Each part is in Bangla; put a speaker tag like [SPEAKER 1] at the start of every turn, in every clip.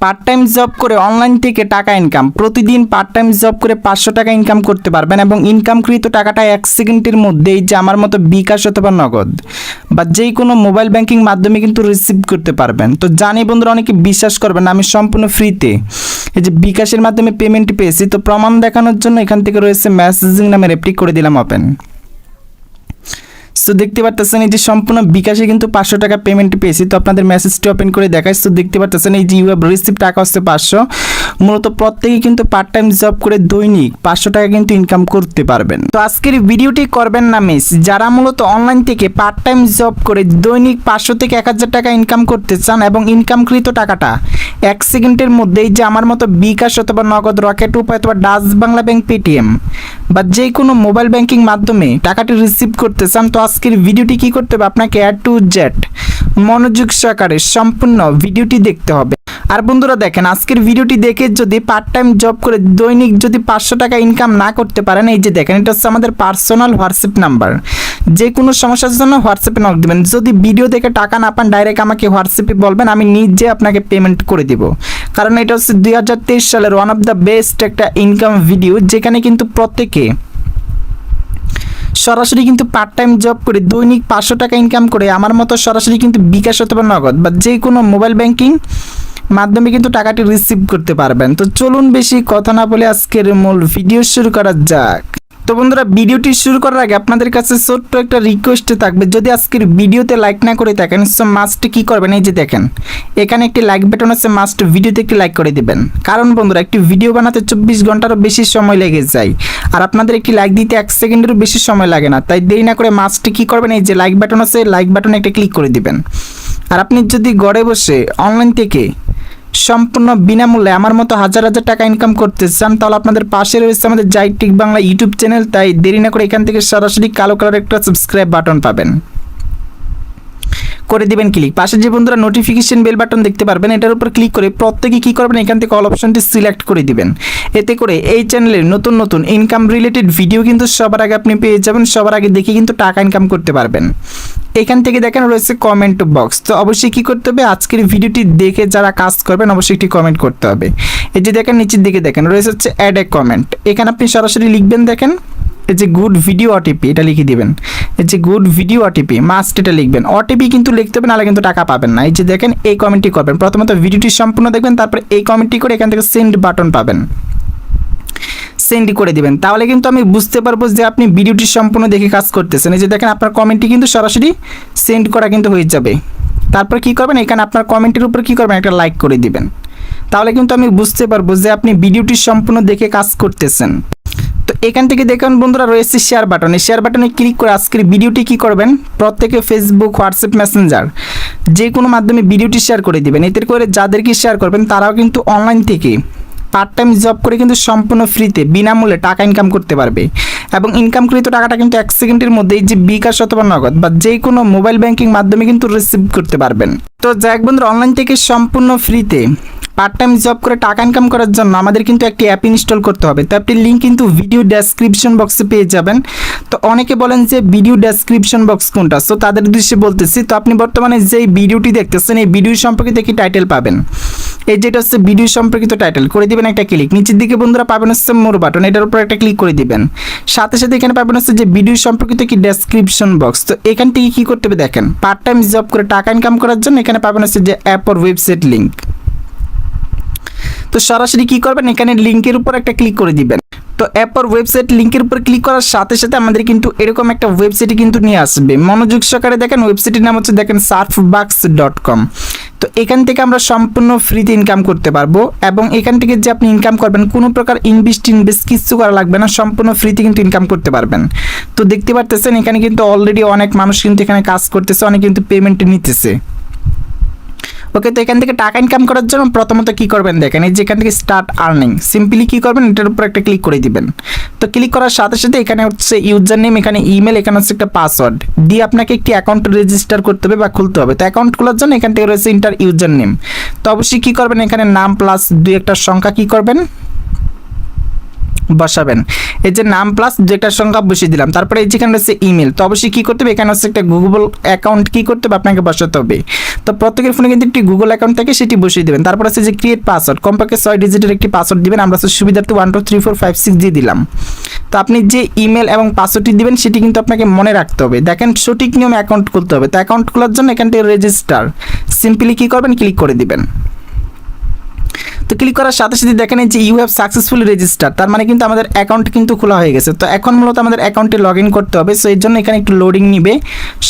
[SPEAKER 1] পার্ট টাইম জব করে অনলাইন থেকে টাকা ইনকাম, প্রতিদিন পার্ট টাইম জব করে 500 টাকা ইনকাম করতে পারবেন এবং ইনকামকৃত টাকাটা 1 সেকেন্ডের মধ্যেই যে আমার মতো বিকাশ অথবা নগদ বা যেই কোনো মোবাইল ব্যাংকিং মাধ্যমে কিন্তু রিসিভ করতে পারবেন। তো জানি বন্ধুরা অনেকে বিশ্বাস করবেন না, আমি সম্পূর্ণ ফ্রিতে এই যে বিকাশের মাধ্যমে পেমেন্ট পেয়েছি। তো প্রমাণ দেখানোর জন্য এখান থেকে রয়েছে মেসেজিং নামের অ্যাপটি করে দিলাম ওপেন। সো দেখতে পারতেছেন এই যে সম্পূর্ণ বিকাশে কিন্তু 500 টাকা পেমেন্ট পেয়েছি। তো আপনাদের মেসেজটি ওপেন করে দেখাই। সো দেখতে পারতেছেন এই যে ইউ হ্যাভ রিসিভ টাকা হচ্ছে 500। মূলত প্রত্যেকেই কিন্তু পার্ট টাইম জব করে দৈনিক 500 টাকা কিন্তু ইনকাম করতে পারবেন। তো আজকের ভিডিওটি করবেন না মিস, যারা মূলত অনলাইন থেকে পার্ট টাইম জব করে দৈনিক 500 থেকে 1000 টাকা ইনকাম করতে চান এবং ইনকামকৃত টাকাটা 1 সেকেন্ডের মধ্যেই যে আমার মতো বিকাশ অথবা নগদ, রকেট উপায় অথবা ডাচ বাংলা ব্যাংক, পেটিএম বা যে কোনো মোবাইল ব্যাংকিং মাধ্যমে টাকাটি রিসিভ করতে চান, তো আজকের ভিডিওটি কি করতে হবে, আপনাকে A to Z মনোযোগ সহকারে সম্পূর্ণ ভিডিওটি দেখতে হবে। আর বন্ধুরা দেখেন, আজকের ভিডিওটি দেখে যদি পার্ট টাইম জব করে দৈনিক যদি 500 টাকা ইনকাম না করতে পারেন, এই যে দেখেন এটা হচ্ছে আমাদের পার্সোনাল হোয়াটসঅ্যাপ নাম্বার। যে কোনো সমস্যার জন্য হোয়াটসঅ্যাপে নক দেবেন। যদি ভিডিও দেখে টাকা না পান ডাইরেক্ট আমাকে হোয়াটসঅ্যাপে বলবেন, আমি নিজে আপনাকে পেমেন্ট করে দিব। কারণ এটা হচ্ছে 2023 সালের ওয়ান অফ দ্য বেস্ট একটা ইনকাম ভিডিও, যেখানে কিন্তু প্রত্যেকে সরাসরি কিন্তু পার্ট টাইম জব করে দৈনিক 500 টাকা ইনকাম করে আমার মতো সরাসরি কিন্তু বিকাশ অথবা নগদ বা যে কোনো মোবাইল ব্যাংকিং মাধ্যমে কিন্তু টাকাটি রিসিভ করতে পারবেন। তো চলুন বেশি কথা না বলে আজকের মূল ভিডিও শুরু করা যাক। তো বন্ধুরা, ভিডিওটি শুরু করার আগে আপনাদের কাছে ছোট্ট একটা রিকোয়েস্ট থাকবে, যদি আজকের ভিডিওতে লাইক না করে থাকেন সো মাস্ট কি করবেন, এই যে দেখেন এখানে একটি লাইক বাটন আছে, মাস্ট ভিডিওতে একটি লাইক করে দিবেন। কারণ বন্ধুরা একটি ভিডিও বানাতে 24 ঘন্টারও বেশি সময় লেগে যায়, আর আপনাদের একটি লাইক দিতে 1 সেকেন্ডেরও বেশি সময় লাগে না। তাই দেরি না করে মাস্ট কি করবেন, এই যে লাইক বাটন আছে, লাইক বাটনে একটা ক্লিক করে দিবেন। আর আপনি যদি ঘরে বসে অনলাইন থেকে সম্পূর্ণ বিনামূল্যে আমার মতো হাজার হাজার টাকা ইনকাম করতে চান, তাহলে আপনাদের পাশে রয়েছে আমাদের জাই টেক বাংলা ইউটিউব চ্যানেল। তাই দেরি না করে এখান থেকে সরাসরি কালো কালার একটা সাবস্ক্রাইব বাটন পাবেন, করে দিবেন ক্লিক। পাশে যে বন্ধুরা নোটিফিকেশন বেল বাটন দেখতে পারবেন, এটার উপর ক্লিক করে প্রত্যেকে কি করবেন, এখান থেকে অল অপশনটি সিলেক্ট করে দিবেন। এতে করে এই চ্যানেলের নতুন নতুন ইনকাম রিলেটেড ভিডিও কিন্তু সবার আগে আপনি পেয়ে যাবেন, সবার আগে দেখে কিন্তু টাকা ইনকাম করতে পারবেন। এখান থেকে দেখেন রয়েছে কমেন্ট বক্স। তো অবশ্যই কি করতে হবে, আজকের ভিডিওটি দেখে যারা কাজ করবেন অবশ্যই একটি কমেন্ট করতে হবে। এই যে দেখেন নিচের দিকে দেখেন রয়েছে হচ্ছে অ্যাড এ কমেন্ট, এখানে আপনি সরাসরি লিখবেন, দেখেন এই যে গুড ভিডিও ওটিপি এটা লিখে দিবেন। এই যে গুড ভিডিও ওটিপি মাস্ট এটা লিখবেন, ওটিপি কিন্তু লিখতে হবে, নাহলে কিন্তু টাকা পাবেন না। এই যে দেখেন এই কমেন্টটি করবেন, প্রথমত ভিডিওটি সম্পূর্ণ দেখবেন, তারপর এই কমেন্টটি করে এখান থেকে সেন্ড বাটন পাবেন, সেন্ড করে দিবেন। তাহলে কিন্তু আমি বুঝতে পারবো যে আপনি ভিডিওটি সম্পূর্ণ দেখে কাজ করতেছেন। এই যে দেখেন আপনার কমেন্টটি কিন্তু সরাসরি সেন্ড করা কিন্তু হয়ে যাবে। তারপর কি করবেন, এখানে আপনার কমেন্টের উপর কি করবেন, একটা লাইক করে দিবেন। তাহলে কিন্তু আমি বুঝতে পারবো যে আপনি ভিডিওটি সম্পূর্ণ দেখে কাজ করতেছেন। তো এখান থেকে দেখুন বন্ধুরা রয়েছে শেয়ার বাটন, এই শেয়ার বাটনে ক্লিক করে আজকের ভিডিওটি কি করবেন, প্রত্যেকে ফেসবুক, হোয়াটসঅ্যাপ, মেসেঞ্জার যে কোনো মাধ্যমে ভিডিওটি শেয়ার করে দিবেন। এতে করে যাদেরকে শেয়ার করবেন তারাও কিন্তু অনলাইন থেকে পার্ট টাইম জব করে কিন্তু সম্পূর্ণ ফ্রিতে বিনামূল্যে টাকা ইনকাম করতে পারবে এবং ইনকামকৃত টাকাটা কিন্তু 1 সেকেন্ডের মধ্যেই যে বিকাশ অথবা নগদ বা যে কোনো মোবাইল ব্যাংকিং মাধ্যমে কিন্তু রিসিভ করতে পারবেন। তো যাক বন্ধুরা, অনলাইন থেকে সম্পূর্ণ ফ্রিতে পার্ট টাইম জব করে টাকা ইনকাম করার জন্য আমাদের কিন্তু একটি অ্যাপ ইনস্টল করতে হবে। তো অ্যাপটির লিঙ্ক কিন্তু ভিডিও ডেসক্রিপশন বক্সে পেয়ে যাবেন। তো অনেকে বলেন যে ভিডিও ডেসক্রিপশন বক্স কোনটা, সো তাদের উদ্দেশ্যে বলতেছি। তো আপনি বর্তমানে যেই ভিডিওটি দেখতেছেন এই ভিডিও সম্পর্কিত একটি টাইটেল পাবেন, এই যেটা হচ্ছে ভিডিও সম্পর্কিত টাইটেল, করে দিবেন একটা ক্লিক। নিচের দিকে বন্ধুরা পাবেন হচ্ছে মোর বাটন, এটার উপর একটা ক্লিক করে দিবেন। সাথে সাথে এখানে পাবেন হচ্ছে যে ভিডিও সম্পর্কিত কি ডেসক্রিপশন বক্স। তো এখান থেকে কি করতে হবে দেখেন, পার্ট টাইম জব করে টাকা ইনকাম করার জন্য এখানে পাবেন হচ্ছে যে অ্যাপ আর ওয়েবসাইট লিঙ্ক। তো সরাসরি কি করবেন, এখানে লিঙ্কের উপর একটা ক্লিক করে দিবেন। তো অ্যাপ আর ওয়েবসাইট লিঙ্কের উপর ক্লিক করার সাথে সাথে আমাদের কিন্তু এরকম একটা ওয়েবসাইটে কিন্তু নিয়ে আসবে। মনোযোগ সহকারে দেখেন, ওয়েবসাইটের নাম হচ্ছে দেখেন surfbucks.com। তো এখান থেকে আমরা সম্পূর্ণ ফ্রিতে ইনকাম করতে পারবো এবং এখান থেকে যে আপনি ইনকাম করবেন কোনো প্রকার ইনভেস্ট কিছু করা লাগবে না, সম্পূর্ণ ফ্রিতে কিন্তু ইনকাম করতে পারবেন। তো দেখতে পারতেছেন এখানে কিন্তু অলরেডি অনেক মানুষ কিন্তু এখানে কাজ করতেছে, অনেক কিন্তু পেমেন্ট নিতেছে। ওকে, তো এখান থেকে টাকা ইনকাম করার জন্য প্রথমত কি করবেন দেখেন, এই যে এখান থেকে স্টার্ট আর্নিং, সিম্পলি কি করবেন এটার উপর একটা ক্লিক করে দিবেন। তো ক্লিক করার সাথে সাথে এখানে হচ্ছে ইউজার নেম, এখানে ইমেল, এখানে হচ্ছে একটা পাসওয়ার্ড দিয়ে আপনাকে একটি অ্যাকাউন্ট রেজিস্টার করতে হবে বা খুলতে হবে। তো অ্যাকাউন্ট খোলার জন্য এখান থেকে রয়েছে ইন্টার ইউজার নেম। তো অবশ্যই কি করবেন, এখানে নাম প্লাস 2 একটা সংখ্যা কি করবেন বসাবেন। এই যে নাম প্লাস যেটার সংখ্যা বসিয়ে দিলাম, তারপরে এই যেখানে হচ্ছে ইমেল, তো অবশ্যই কী করতে হবে, এখানে হচ্ছে একটা গুগল অ্যাকাউন্ট কী করতে হবে আপনাকে বসাতে হবে। তো প্রত্যেকের ফোনে কিন্তু একটি গুগল অ্যাকাউন্ট থাকে, সেটি বসিয়ে দেবেন। তারপর হচ্ছে যে ক্রিয়েট পাসওয়ার্ড, কমপক্ষে 6 ডিজিটের একটি পাসওয়ার্ড দিবেন। আমরা হচ্ছে সুবিধার্থে 1 2 3 4 5 6 দিয়ে দিলাম। তো আপনি যে ইমেল এবং পাসওয়ার্ডটি দিবেন সেটি কিন্তু আপনাকে মনে রাখতে হবে। দেখেন সঠিক নিয়মে অ্যাকাউন্ট খুলতে হবে। তো অ্যাকাউন্ট খোলার জন্য এখান থেকে রেজিস্টার সিম্পলি কী করবেন, ক্লিক করে দিবেন। তো ক্লিক করার সাথে সাথে দেখেন যে ইউ হ্যাভ সাকসেসফুলি রেজিস্টার, তার মানে কিন্তু আমাদের অ্যাকাউন্ট কিন্তু খোলা হয়ে গেছে। তো এখন মূলত আমাদের অ্যাকাউন্টে লগ ইন করতে হবে। সো এর জন্য এখানে একটু লোডিং নিবে,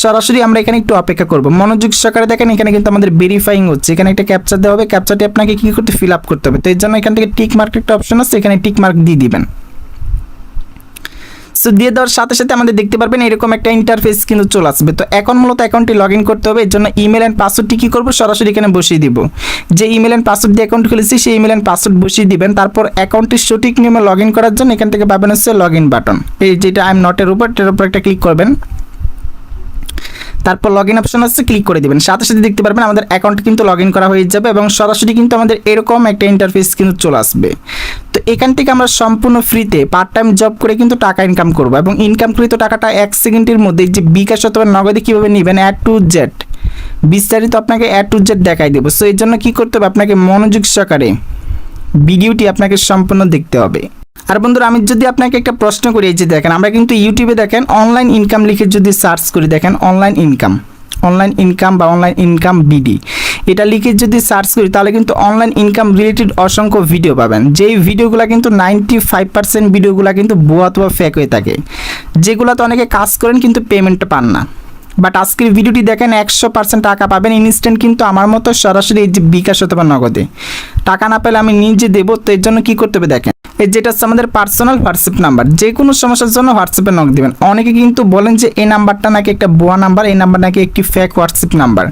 [SPEAKER 1] সরাসরি আমরা এখানে একটু অপেক্ষা করব। মনোযোগ সহকারে দেখেন এখানে কিন্তু আমাদের ভেরিফাইং হচ্ছে। এখানে একটা ক্যাপচার দেওয়া হবে, ক্যাপচারটি আপনাকে কী করতে ফিল আপ করতে হবে। তো এর জন্য এখান থেকে টিক মার্ক একটা অপশন আছে, এখানে টিক মার্ক দিয়ে দিবেন। সো দিয়ে দেওয়ার সাথে সাথে আমাদের দেখতে পারবেন এরকম একটা ইন্টারফেস কিন্তু চলে আসবে। তো এখন মূলত অ্যাকাউন্টটি লগ ইন করতে হবে। এর জন্য ইমেল অ্যান্ড পাসওয়ার্ডটি কী করবো, সরাসরি এখানে বসিয়ে দিব। যে ইমেল অ্যান্ড পাসওয়ার্ড দিয়ে অ্যাকাউন্ট খুলেছি সেই ইমেল অ্যান্ড পাসওয়ার্ড বসিয়ে দিবেন। তারপর অ্যাকাউন্টটির সঠিক নিয়মে লগ ইন করার জন্য এখান থেকে পাবেন হচ্ছে লগ ইন বাটন, এই যেটা আই এম নটের উপর, এটার উপর একটা ক্লিক করবেন। তারপর লগ ইন অপশন আছে, ক্লিক করে দিবেন। সাথে সাথে দেখতে পারবেন আমাদের অ্যাকাউন্ট কিন্তু লগ ইন করা হয়ে যাবে এবং সরাসরি কিন্তু আমাদের এরকম একটা ইন্টারফেস কিন্তু চলে আসবে। তো এখান থেকে আমরা সম্পূর্ণ ফ্রিতে পার্ট টাইম জব করে কিন্তু টাকা ইনকাম করবো এবং ইনকামকৃত টাকাটা 1 সেকেন্ডের মধ্যে যে বিকাশ অথবা নগদে কীভাবে নেবেন A to Z বিস্তারিত আপনাকে A to Z দেখাই দেবো। সো এর জন্য কী করতে হবে, আপনাকে মনোযোগ সহকারে ভিডিওটি আপনাকে সম্পূর্ণ দেখতে হবে। আর বন্ধুরা আমি যদি আপনাকে একটা প্রশ্ন করি, এই যে দেখেন আমরা কিন্তু ইউটিউবে দেখেন অনলাইন ইনকাম লিখে যদি সার্চ করি, দেখেন অনলাইন ইনকাম বা অনলাইন ইনকাম বিডি এটা লিখে যদি সার্চ করি তাহলে কিন্তু অনলাইন ইনকাম রিলেটেড অসংখ্য ভিডিও পাবেন। যেই ভিডিওগুলো কিন্তু 95% ভিডিওগুলো কিন্তু ভুয়া অথবা ফেক হয়ে থাকে, যেগুলোতে অনেকে কাজ করেন কিন্তু পেমেন্ট পান না। বাট আজকের ভিডিওটি দেখেন 100% টাকা পাবেন ইনস্ট্যান্ট, কিন্তু আমার মতো সরাসরি এই যে বিকাশ অথবা নগদে টাকা না পেলে আমি নিজে দেবো। তো এর জন্য কী করতে হবে দেখেন, এই যেটা হচ্ছে আমাদের পার্সোনাল হোয়াটসঅ্যাপ নাম্বার, যে কোনো সমস্যার জন্য হোয়াটসঅ্যাপে নক দেবেন। অনেকে কিন্তু বলেন যে এই নাম্বারটা নাকি একটা ভুয়া নাম্বার, এই নাম্বার নাকি একটি ফেক হোয়াটসঅ্যাপ নাম্বার।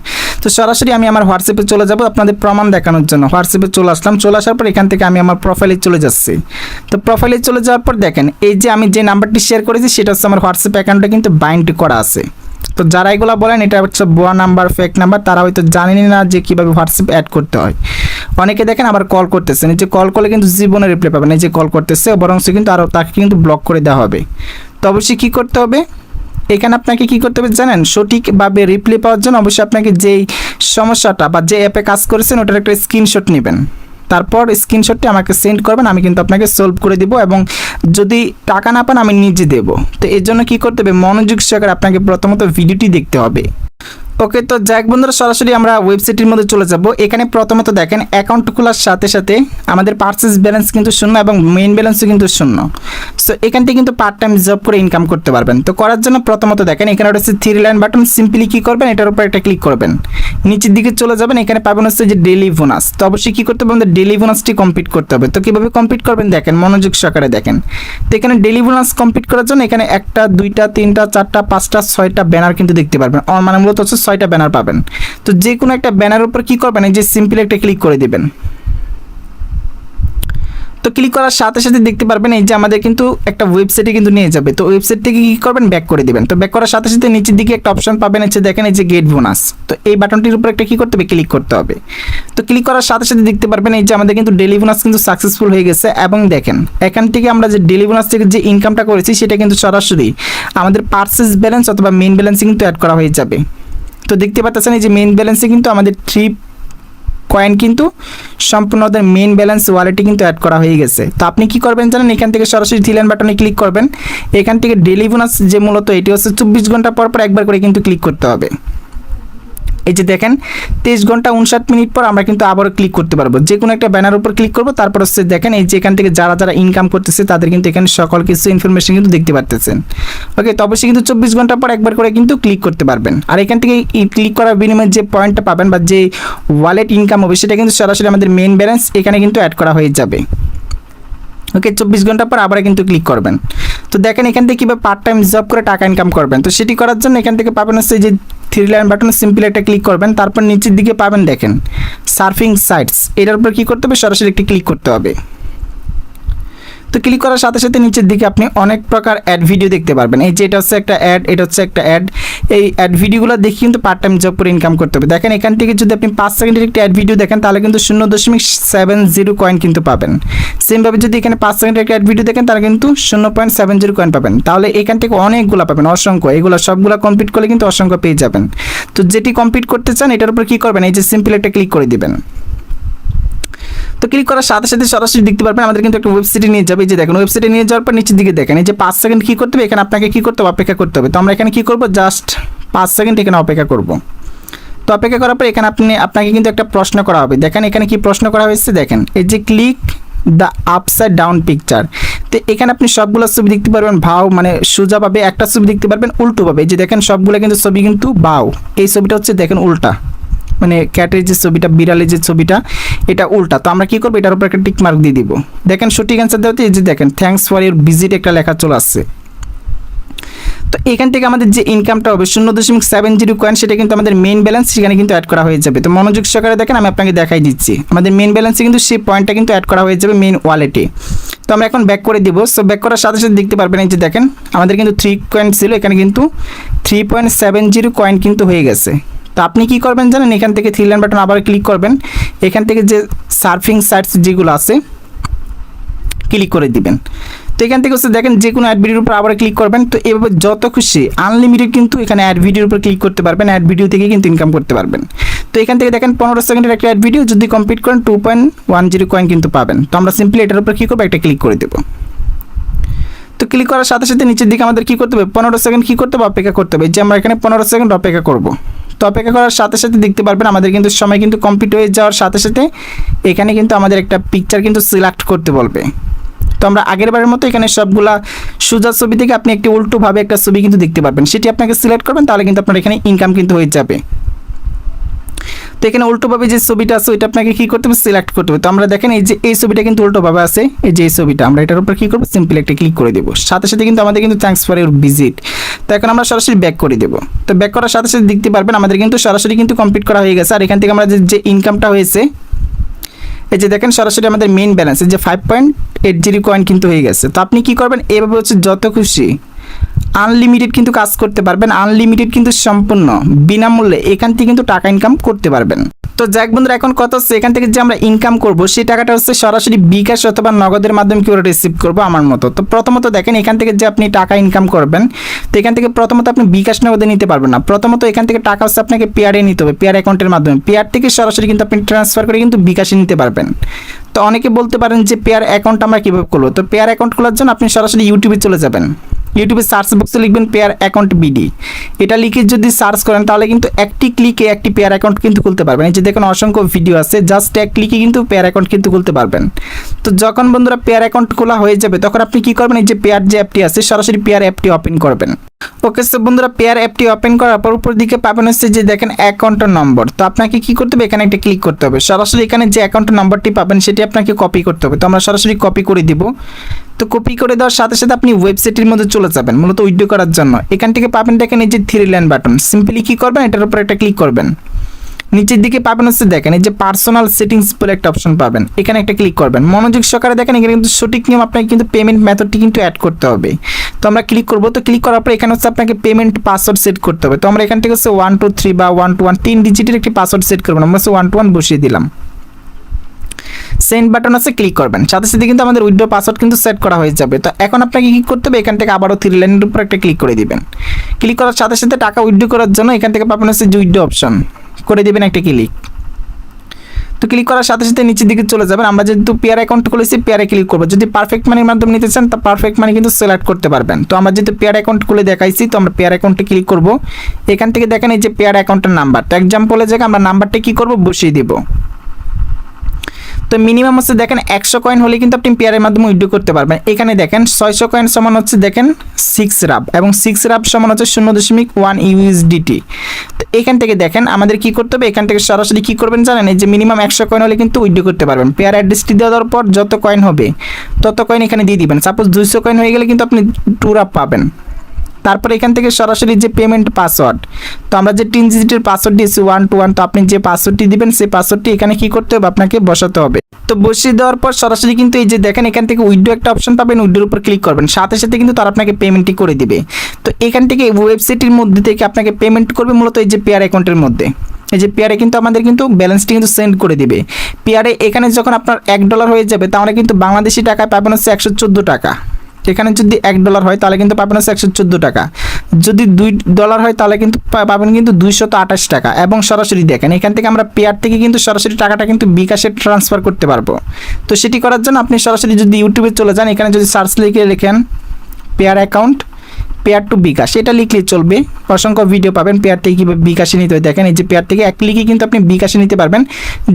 [SPEAKER 1] তো সরাসরি আমি আমার হোয়াটসঅ্যাপে চলে যাব আপনাদের প্রমাণ দেখানোর জন্য। হোয়াটসঅ্যাপে চলে আসলাম, চলে আসার পর এখান থেকে আমি আমার প্রোফাইলে চলে যাচ্ছি। তো প্রোফাইলে চলে যাওয়ার পর দেখেন এই যে আমি যে নাম্বারটি শেয়ার করেছি সেটা হচ্ছে আমার হোয়াটসঅ্যাপ অ্যাকাউন্টে কিন্তু বাইন্ড করা আছে। তো যারা এগুলো বলেন এটা হচ্ছে ভুয়া নাম্বার, ফেক নাম্বার, তারা হয়তো জানেনই না যে কীভাবে হোয়াটসঅ্যাপ অ্যাড করতে হয়। অনেকে দেখেন আবার কল করতেছেন, এই যে কল করলে কিন্তু জীবনে রিপ্লাই পাবেন, এই যে কল করতেছে বরং সে কিন্তু আরও তাকে কিন্তু ব্লক করে দেওয়া হবে। তো অবশ্যই কী করতে হবে, এখানে আপনাকে কী করতে হবে জানেন, সঠিকভাবে রিপ্লাই পাওয়ার জন্য অবশ্যই আপনাকে যেই সমস্যাটা বা যে অ্যাপে কাজ করেছেন ওটার একটা স্ক্রিনশট নেবেন। তারপর স্ক্রিনশটটি আমাকে সেন্ড করবেন, আমি কিন্তু আপনাকে সলভ করে দিব এবং যদি টাকা না পান আমি নিজে দেবো। তো এর জন্য কী করতে হবে, মনোযোগ সহকারে আপনাকে প্রথমত ভিডিওটি দেখতে হবে। ওকে, তো যাক বন্ধুরা সরাসরি আমরা ওয়েবসাইটের মধ্যে চলে যাব। এখানে প্রথমত দেখেন অ্যাকাউন্ট খোলার সাথে সাথে আমাদের পার্সেস ব্যালেন্স কিন্তু শূন্য এবং মেইন ব্যালেন্সও কিন্তু শূন্য। সো এখান থেকে কিন্তু পার্ট টাইম জব করে ইনকাম করতে পারবেন। তো করার জন্য প্রথমত দেখেন এখানে হচ্ছে 3 লাইন বাটন, সিম্পলি কী করবেন, এটার উপর একটা ক্লিক করবেন, নিচের দিকে চলে যাবেন, এখানে পাবেন হচ্ছে যে ডেইলি বোনাস। তো অবশ্যই কী করতে হবে, আমাদের ডেইলি বোনাসটি কমপ্লিট করতে হবে। তো কীভাবে কমপ্লিট করবেন দেখেন, মনোযোগ সহকারে দেখেন। তো এখানে ডেইলি বোনাস কমপ্লিট করার জন্য এখানে 1টা 2টা 3টা 4টা 5টা 6টা ব্যানার কিন্তু দেখতে পারবেন, মানে মূলত হচ্ছে 6টা ব্যানার পাবেন। তো যে কোনো একটা ব্যানারের উপর কি করবেন, এই যে সিম্পলি একটা ক্লিক করে দিবেন। তো ক্লিক করার সাথে সাথে দেখতে পারবেন এই যে আমাদের কিন্তু একটা ওয়েবসাইটে কিন্তু নিয়ে যাবে। তো ওয়েবসাইট থেকে কী করবেন, ব্যাক করে দিবেন। তো ব্যাক করার সাথে সাথে নিচের দিকে একটা অপশন পাবেন, হচ্ছে দেখেন এই যে গেট বোনাস। তো এই বাটনটির উপর একটা কী করতে হবে, ক্লিক করতে হবে। তো ক্লিক করার সাথে সাথে দেখতে পারবেন এই যে আমাদের কিন্তু ডেইলি বোনাস কিন্তু সাকসেসফুল হয়ে গেছে এবং দেখেন এখান থেকে আমরা যে ডেইলি বোনাস থেকে যে ইনকামটা করেছি সেটা কিন্তু সরাসরি আমাদের পার্সেস ব্যালেন্স অথবা মেইন ব্যালেন্সে কিন্তু অ্যাড করা হয়ে যাবে। তো দেখতে পাচ্ছেন এই যে মেইন ব্যালেন্সে কিন্তু আমাদের 3 কয়েন কিন্তু সম্পূর্ণ ওদের মেইন ব্যালেন্স ওয়ালেটে কিন্তু অ্যাড করা হয়ে গেছে। তো আপনি কি করবেন জানেন, এখান থেকে সরাসরি 3 লাইন বাটনে ক্লিক করবেন। এখান থেকে ডেইলি বোনাস যে মূলত এটি হচ্ছে 24 ঘন্টা পর পর একবার করে কিন্তু ক্লিক করতে হবে। এই যে দেখেন 23 ঘন্টা 59 মিনিট পর আমরা কিন্তু আবারও ক্লিক করতে পারবো, যে কোনো একটা ব্যানার উপর ক্লিক করবো। তারপর হচ্ছে দেখেন এই যে এখান থেকে যারা যারা ইনকাম করতেছে তাদের কিন্তু এখানে সকল কিছু ইনফরমেশন কিন্তু দেখতে পারতেছেন। ওকে, তো অবশ্যই কিন্তু 24 ঘন্টা পর একবার করে কিন্তু ক্লিক করতে পারবেন। আর এখান থেকে ক্লিক করার বিনিময়ে যে পয়েন্টটা পাবেন বা যে ওয়ালেট ইনকাম হবে সেটা কিন্তু সরাসরি আমাদের মেইন ব্যালেন্স এখানে কিন্তু অ্যাড করা হয়ে যাবে। ওকে, 24 ঘন্টা পর আবার কিন্তু ক্লিক করবেন। তো দেখেন এখান থেকে কীভাবে পার্ট টাইম জব করে টাকা ইনকাম করবেন। তো সেটি করার জন্য এখান থেকে পাবেন হচ্ছে যে 3 লাইন বাটনে সিম্পলি একটা ক্লিক করবেন। তারপর নিচের দিকে পাবেন দেখেন সার্ফিং সাইটস, এটার উপর কী করতে হবে, সরাসরি একটি ক্লিক করতে হবে। তো ক্লিক করার সাথে সাথে নিচের দিকে আপনি অনেক প্রকার অ্যাড ভিডিও দেখতে পারবেন। এই যে এটা হচ্ছে একটা অ্যাড, এটা হচ্ছে একটা অ্যাড। এই অ্যাড ভিডিওগুলো দেখে কিন্তু পার্ট টাইম জব করে ইনকাম করতে হবে। দেখেন এখান থেকে যদি আপনি 5 সেকেন্ডের একটা অ্যাড ভিডিও দেখেন তাহলে কিন্তু 0.70 কয়েন কিন্তু পাবেন। সেমভাবে যদি এখানে 5 সেকেন্ডের একটা অ্যাড ভিডিও দেখেন তাহলে কিন্তু 0.70 কয়েন পাবেন। তাহলে এখান থেকে অনেকগুলো পাবেন, অসংখ্য। এগুলো সবগুলো কমপ্লিট করলে কিন্তু অসংখ্য পেয়ে যাবেন। তো যেটি কমপ্লিট করতে চান এটার উপর কী করবেন, এই যে সিম্পল একটা ক্লিক করে দিবেন। তো ক্লিক করার সাথে সাথে সরাসরি দেখতে পারবেন আমাদের কিন্তু একটা ওয়েবসাইটে নিয়ে যাবে। এই যে দেখেন ওয়েবসাইটে নিয়ে যাওয়ার পর নিচের দিকে দেখেন এই যে 5 সেকেন্ড কী করতে হবে, এখানে আপনাকে কী করতে হবে, অপেক্ষা করতে হবে। তো আমরা এখানে কী করবো, জাস্ট 5 সেকেন্ড এখানে অপেক্ষা করব। তো অপেক্ষা করার পর এখানে আপনাকে কিন্তু একটা প্রশ্ন করা হবে। দেখেন এখানে কি প্রশ্ন করা হয়েছে, দেখেন এই যে click the upside down picture. তো এখানে আপনি সবগুলো ছবি দেখতে পারবেন ভাও, মানে সোজাভাবে একটা ছবি দেখতে পারবেন, উল্টোভাবে। এই যে দেখেন সবগুলো কিন্তু ছবি কিন্তু বাও, এই ছবিটা হচ্ছে দেখেন উল্টা, মানে ক্যাটের যে ছবিটা, বিড়ালের যে ছবিটা, এটা উল্টা। তো আমরা কী করবো, এটার উপর একটা টিক মার্ক দিয়ে দিব। দেখেন সঠিক অ্যান্সার দেওয়াতে এই যে দেখেন থ্যাঙ্কস ফর ইউর ভিজিট একটা লেখা চলে আসছে। তো এখান থেকে আমাদের যে ইনকামটা হবে 0.70 কয়েন, সেটা কিন্তু আমাদের মেইন ব্যালেন্স সেখানে কিন্তু অ্যাড করা হয়ে যাবে। তো মনোযোগ সহকারে দেখেন, আমি আপনাকে দেখাই দিচ্ছি। আমাদের মেইন ব্যালেন্সে কিন্তু সেই পয়েন্টটা কিন্তু অ্যাড করা হয়ে যাবে মেইন ওয়ালেটে। তো আমরা এখন ব্যাক করে দিব। সো ব্যাক করার সাথে সাথে দেখতে পারবেন এই যে দেখেন আমাদের কিন্তু 3 কয়েন ছিল, এখানে কিন্তু 3.70 কয়েন কিন্তু হয়ে গেছে। তো আপনি কী করবেন জানেন, এখান থেকে 3 লাইন বাটন আবার ক্লিক করবেন, এখান থেকে যে সার্ফিং সাইটস যেগুলো আছে ক্লিক করে দিবেন। তো এখান থেকে হচ্ছে দেখেন যে কোনো অ্যাড ভিডিওর উপর আবার ক্লিক করবেন। তো এভাবে যত খুশি আনলিমিটেড কিন্তু এখানে অ্যাড ভিডিওর উপর ক্লিক করতে পারবেন, অ্যাড ভিডিও থেকে কিন্তু ইনকাম করতে পারবেন। তো এখান থেকে দেখেন 15 সেকেন্ডের একটা অ্যাড ভিডিও যদি কমপ্লিট করেন 2.10 কয়েন কিন্তু পাবেন। তো আমরা সিম্পলি এটার উপর কী করবো, একটা ক্লিক করে দেবো। তো ক্লিক করার সাথে সাথে নিচের দিকে আমাদের কী করতে হবে, 15 সেকেন্ড কী করতে হবে, অপেক্ষা করতে হবে। যে আমরা এখানে 15 সেকেন্ড অপেক্ষা করব। তো অপেক্ষা করার সাথে সাথে দেখতে পারবেন আমাদের কিন্তু সময় কিন্তু কমপ্লিট হয়ে যাওয়ার সাথে সাথে এখানে কিন্তু আমাদের একটা পিকচার কিন্তু সিলেক্ট করতে বলবে। তো আমরা আগের বারের মতো এখানে সবগুলা সোজা ছবি থেকে আপনি একটি উল্টোভাবে একটা ছবি কিন্তু দেখতে পারবেন, সেটি আপনাকে সিলেক্ট করবেন, তাহলে কিন্তু আপনার এখানে ইনকাম কিন্তু হয়ে যাবে। তো এখানে উল্টোভাবে যে ছবিটা আছে ওইটা আপনাকে কী করতে হবে, সিলেক্ট করতে হবে। তো আমরা দেখেন এই যে এই ছবিটা কিন্তু উল্টোভাবে আছে, এই যে এই ছবিটা, আমরা এটার উপর কী করবো, সিম্পল একটা ক্লিক করে দেবো। সাথে সাথে কিন্তু আমাদের কিন্তু থ্যাঙ্কস ফর ইউর ভিজিট। তো এখন আমরা সরাসরি ব্যাক করে দেবো। তো ব্যাক করার সাথে সাথে দেখতে পারবেন আমাদের কিন্তু সরাসরি কিন্তু কমপ্লিট করা হয়ে গেছে। আর এখান থেকে আমরা যে ইনকামটা হয়েছে, এই যে দেখেন সরাসরি আমাদের মেইন ব্যালেন্স যে 5.80 কয়েন কিন্তু হয়ে গেছে। তো আপনি কী করবেন, এভাবে হচ্ছে যত খুশি আনলিমিটেড কিন্তু কাজ করতে পারবেন, আনলিমিটেড কিন্তু সম্পূর্ণ বিনামূল্যে এখান থেকে কিন্তু টাকা ইনকাম করতে পারবেন। তো যাক বন্ধুরা, এখন কথা হচ্ছে এখান থেকে যে আমরা ইনকাম করব সেই টাকাটা হচ্ছে সরাসরি বিকাশ অথবা নগদের মাধ্যমে কীভাবে রিসিভ করবো আমার মতো। তো প্রথমত দেখেন এখান থেকে যে আপনি টাকা ইনকাম করবেন, তো এখান থেকে প্রথমত আপনি বিকাশ নগদে নিতে পারবেন না। প্রথমত এখান থেকে টাকা হচ্ছে আপনাকে পেয়ারে নিতে হবে, পেয়ার অ্যাকাউন্টের মাধ্যমে। পেয়ার থেকে সরাসরি কিন্তু আপনি ট্রান্সফার করে কিন্তু বিকাশে নিতে পারবেন। তো অনেকে বলতে পারেন যে পেয়ার অ্যাকাউন্ট আমরা কীভাবে করবো। তো পেয়ার অ্যাকাউন্ট খোলার জন্য আপনি সরাসরি ইউটিউবে চলে যাবেন, ইউটিউবে সার্চ বক্সে লিখবেন পেয়ার অ্যাকাউন্ট বিডি। এটা লিখে যদি সার্চ করেন তাহলে কিন্তু একটি ক্লিকে একটি পেয়ার অ্যাকাউন্ট কিন্তু খুলতে পারবেন। এই যে দেখুন অসংখ্য ভিডিও আছে, জাস্ট এক ক্লিকে কিন্তু পেয়ার অ্যাকাউন্ট কিন্তু খুলতে পারবেন। তো যখন বন্ধুরা পেয়ার অ্যাকাউন্ট খোলা হয়ে যাবে তখন আপনি কী করবেন, এই যে পেয়ার যে অ্যাপটি আছে সরাসরি পেয়ার অ্যাপটি ওপেন করবেন। ওকে সো বন্ধুরা, পেয়ার অ্যাপটি ওপেন করার পর উপর দিকে পাবেন হচ্ছে যে দেখেন অ্যাকাউন্টের নম্বর। তো আপনাকে কী করতে হবে, এখানে একটা ক্লিক করতে হবে। সরাসরি এখানে যে অ্যাকাউন্টের নম্বরটি পাবেন সেটি আপনাকে কপি করতে হবে। তো আমরা সরাসরি কপি করে দিব। তো কপি করে দেওয়ার সাথে সাথে আপনি ওয়েবসাইটের মধ্যে চলে যাবেন মূলত উইথড্র করার জন্য। এখান থেকে পাবেন দেখেন এই যে 3 লাইন বাটন, সিম্পলি কী করবেন, এটার উপর একটা ক্লিক করবেন। নিচের দিকে পাবেন হচ্ছে দেখেন এই যে পার্সোনাল সেটিংস বলে একটা অপশন পাবেন, এখানে একটা ক্লিক করবেন। মনোযোগ সহকারে দেখেন এখানে কিন্তু সঠিক নিয়ম আপনাকে কিন্তু পেমেন্ট মেথডটি কিন্তু অ্যাড করতে হবে। তো আমরা ক্লিক করবো। তো ক্লিক করার পর এখানে হচ্ছে আপনাকে পেমেন্ট পাসওয়ার্ড সেট করতে হবে। তো আমরা এখান থেকে হচ্ছে 123 বা 121 3 ডিজিটের একটি পাসওয়ার্ড সেট করবেন। আমরা হচ্ছে 121 বসিয়ে দিলাম। সেন্ড বাটন আছে, ক্লিক করবেন। সাথে সাথে কিন্তু আমাদের উইথড্র পাসওয়ার্ড কিন্তু সেট করা হয়ে যাবে। তো এখন আপনাকে কী করতে হবে, এখান থেকে আবারও 3 লাইনের উপর একটা ক্লিক করে দিবেন। ক্লিক করার সাথে সাথে টাকা উইথড্র করার জন্য এখান থেকে পাবেন হচ্ছে যে উইথড্র অপশন, করে দেবেন একটা ক্লিক। তো ক্লিক করার সাথে সাথে নিচের দিকে চলে যাবেন। আমরা যেহেতু পেয়ার অ্যাকাউন্ট খুলেছি পেয়ারে ক্লিক করবো। যদি পারফেক্ট মানির মাধ্যমে নিতে চান তা পারফেক্ট মানি কিন্তু সিলেক্ট করতে পারবেন। তো আমরা যেহেতু পেয়ার অ্যাকাউন্ট খুলে দেখাইছি তো আমরা পেয়ার অ্যাকাউন্টে ক্লিক করবো। এখান থেকে দেখেন এই যে পেয়ার অ্যাকাউন্টের নাম্বার, তো এক্সাম্পলের জায়গায় আমরা নাম্বারটা কী করবো, বসিয়ে দিব। তো মিনিমাম হচ্ছে দেখেন 100 কয়েন হলে কিন্তু আপনি পেয়ারের মাধ্যমে উইথড্র করতে পারবেন। এখানে দেখেন 600 কয়েন সমান হচ্ছে দেখেন 6 রাব এবং 6 রাব সমান হচ্ছে 0.1 ইউএসডিটি। তো এখান থেকে দেখেন আমাদের কি করতে হবে, এখান থেকে সরাসরি কি করবেন জানেন, এই যে মিনিমাম 100 কয়েন হলে কিন্তু উইথড্র করতে পারবেন। পেয়ার অ্যাড্রেসটি দেওয়ার পর যত কয়েন হবে তত কয়েন এখানে দিয়ে দিবেন। সাপোজ 200 কয়েন হয়ে গেলে কিন্তু আপনি 2 রাব পাবেন। তারপর এখান থেকে সরাসরি যে পেমেন্ট পাসওয়ার্ড, তো আমরা যে 3 ডিজিটের পাসওয়ার্ড দিয়েছি 121, তো আপনি যে পাসওয়ার্ডটি দিবেন সেই পাসওয়ার্ডটি এখানে কি করতে হবে, আপনাকে বসাতে হবে। তো বসিয়ে দেওয়ার পর সরাসরি কিন্তু এই যে দেখেন এখান থেকে উইথড্র একটা অপশন পাবেন, উইথড্রোর উপর ক্লিক করবেন, সাথে সাথে কিন্তু তারা আপনাকে পেমেন্টটি করে দিবে। তো এখান থেকে ওয়েবসাইটের মধ্যে থেকে আপনাকে পেমেন্ট করবে মূলত এই যে পেয়ার অ্যাকাউন্টের মধ্যে। এই যে পেয়ারে কিন্তু আমাদের কিন্তু ব্যালেন্সটি কিন্তু সেন্ড করে দিবে। পেয়ারে এখানে যখন আপনার $1 হয়ে যাবে তাহলে কিন্তু বাংলাদেশি টাকায় পাবেন হচ্ছে 114 টাকা। এখানে যদি $1 হয় তাহলে কিন্তু পাবেন হচ্ছে 114 টাকা। যদি $2 হয় তাহলে কিন্তু পাবেন কিন্তু 228 টাকা। এবং সরাসরি দেখেন এখান থেকে আমরা পেয়ার থেকে কিন্তু সরাসরি টাকাটা কিন্তু বিকাশে ট্রান্সফার করতে পারবো। তো সেটি করার জন্য আপনি সরাসরি যদি ইউটিউবে চলে যান, এখানে যদি সার্চ লিখে লেখেন পেয়ার অ্যাকাউন্ট, পেয়ার টু বিকাশ, এটা লিখলে চলবে। অসংখ্য ভিডিও পাবেন পেয়ার থেকে কীভাবে বিকাশে নিতে হয়। দেখেন এই যে পেয়ার থেকে এক ক্লিকে কিন্তু আপনি বিকাশে নিতে পারবেন।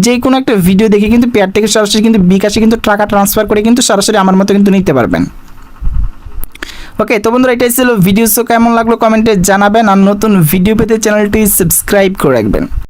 [SPEAKER 1] যে কোনো একটা ভিডিও দেখে কিন্তু পেয়ার থেকে সরাসরি কিন্তু বিকাশে কিন্তু টাকা ট্রান্সফার করে কিন্তু সরাসরি আমার মতো কিন্তু নিতে পারবেন। ওকে, তো বন্ধুরা এটাই ছিল ভিডিও। কেমন লাগলো কমেন্টে জানাবেন, আর নতুন ভিডিও পেতে চ্যানেলটি সাবস্ক্রাইব করে রাখবেন।